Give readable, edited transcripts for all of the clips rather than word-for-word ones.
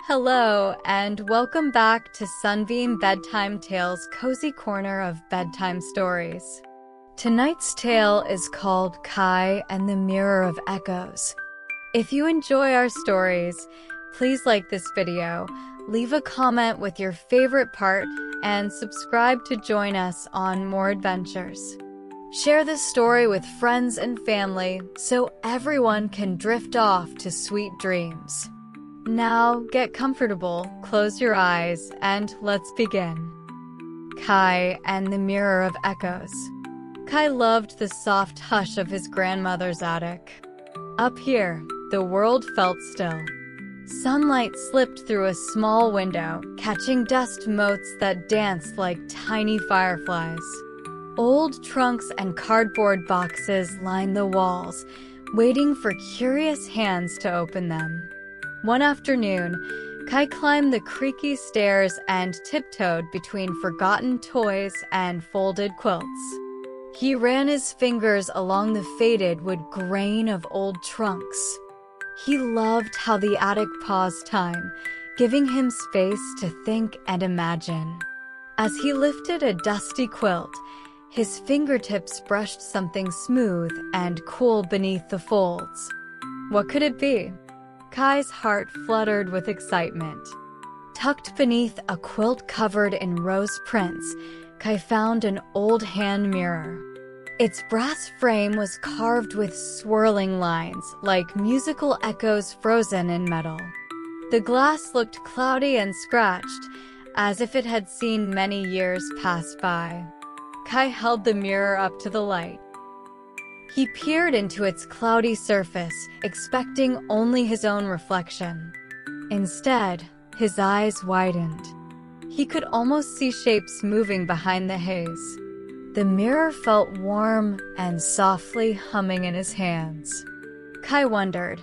Hello, and welcome back to Sunbeam Bedtime Tales' cozy corner of bedtime stories. Tonight's tale is called Kai and the Mirror of Echoes. If you enjoy our stories, please like this video, leave a comment with your favorite part, and subscribe to join us on more adventures. Share this story with friends and family so everyone can drift off to sweet dreams. Now, get comfortable, close your eyes, and let's begin. Kai and the Mirror of Echoes. Kai loved the soft hush of his grandmother's attic. Up here, the world felt still. Sunlight slipped through a small window, catching dust motes that danced like tiny fireflies. Old trunks and cardboard boxes lined the walls, waiting for curious hands to open them. One afternoon, Kai climbed the creaky stairs and tiptoed between forgotten toys and folded quilts. He ran his fingers along the faded wood grain of old trunks. He loved how the attic paused time, giving him space to think and imagine. As he lifted a dusty quilt, his fingertips brushed something smooth and cool beneath the folds. What could it be? Kai's heart fluttered with excitement. Tucked beneath a quilt covered in rose prints, Kai found an old hand mirror. Its brass frame was carved with swirling lines, like musical echoes frozen in metal. The glass looked cloudy and scratched, as if it had seen many years pass by. Kai held the mirror up to the light. He peered into its cloudy surface, expecting only his own reflection. Instead, his eyes widened. He could almost see shapes moving behind the haze. The mirror felt warm and softly humming in his hands. Kai wondered,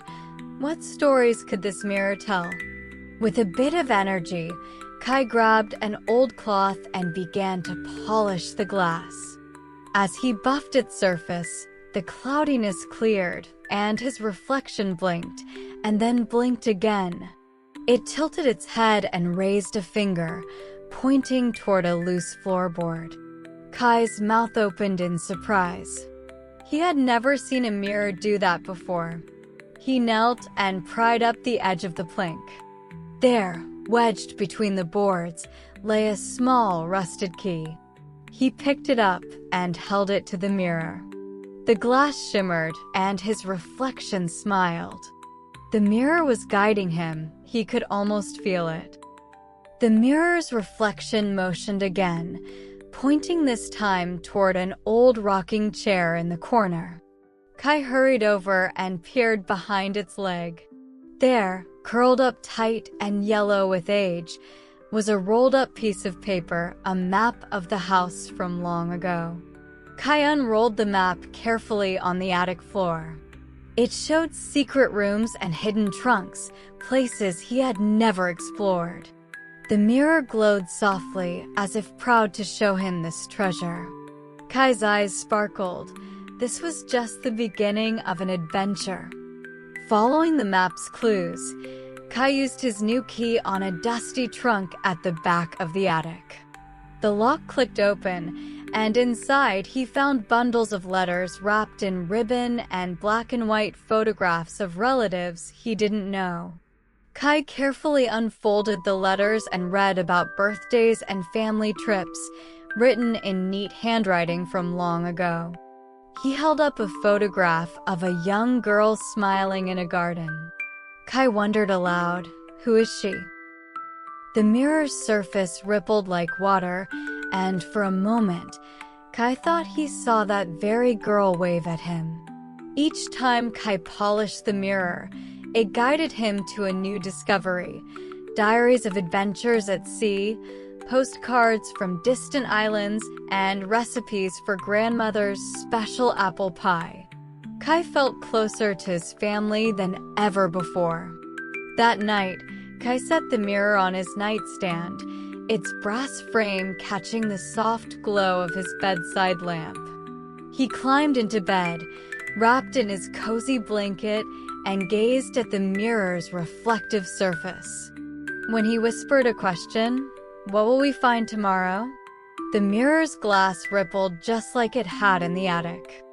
what stories could this mirror tell? With a bit of energy, Kai grabbed an old cloth and began to polish the glass. As he buffed its surface, the cloudiness cleared, and his reflection blinked, and then blinked again. It tilted its head and raised a finger, pointing toward a loose floorboard. Kai's mouth opened in surprise. He had never seen a mirror do that before. He knelt and pried up the edge of the plank. There, wedged between the boards, lay a small, rusted key. He picked it up and held it to the mirror. The glass shimmered, and his reflection smiled. The mirror was guiding him. He could almost feel it. The mirror's reflection motioned again, pointing this time toward an old rocking chair in the corner. Kai hurried over and peered behind its leg. There, curled up tight and yellow with age, was a rolled-up piece of paper, a map of the house from long ago. Kai unrolled the map carefully on the attic floor. It showed secret rooms and hidden trunks, places he had never explored. The mirror glowed softly, as if proud to show him this treasure. Kai's eyes sparkled. This was just the beginning of an adventure. Following the map's clues, Kai used his new key on a dusty trunk at the back of the attic. The lock clicked open, and inside he found bundles of letters wrapped in ribbon and black and white photographs of relatives he didn't know. Kai carefully unfolded the letters and read about birthdays and family trips, written in neat handwriting from long ago. He held up a photograph of a young girl smiling in a garden. Kai wondered aloud, who is she? The mirror's surface rippled like water, and for a moment, Kai thought he saw that very girl wave at him. Each time Kai polished the mirror, it guided him to a new discovery: diaries of adventures at sea, postcards from distant islands, and recipes for grandmother's special apple pie. Kai felt closer to his family than ever before. That night, Kai set the mirror on his nightstand, its brass frame catching the soft glow of his bedside lamp. He climbed into bed, wrapped in his cozy blanket, and gazed at the mirror's reflective surface. When he whispered a question, "What will we find tomorrow?" the mirror's glass rippled just like it had in the attic.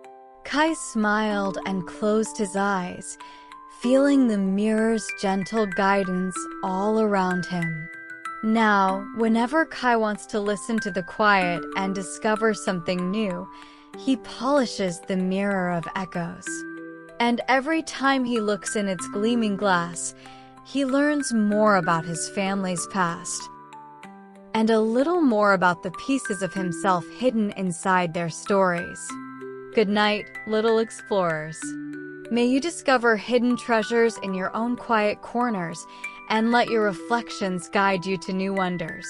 Kai smiled and closed his eyes, feeling the mirror's gentle guidance all around him. Now, whenever Kai wants to listen to the quiet and discover something new, he polishes the mirror of echoes. And every time he looks in its gleaming glass, he learns more about his family's past and a little more about the pieces of himself hidden inside their stories. Good night, little explorers. May you discover hidden treasures in your own quiet corners and let your reflections guide you to new wonders.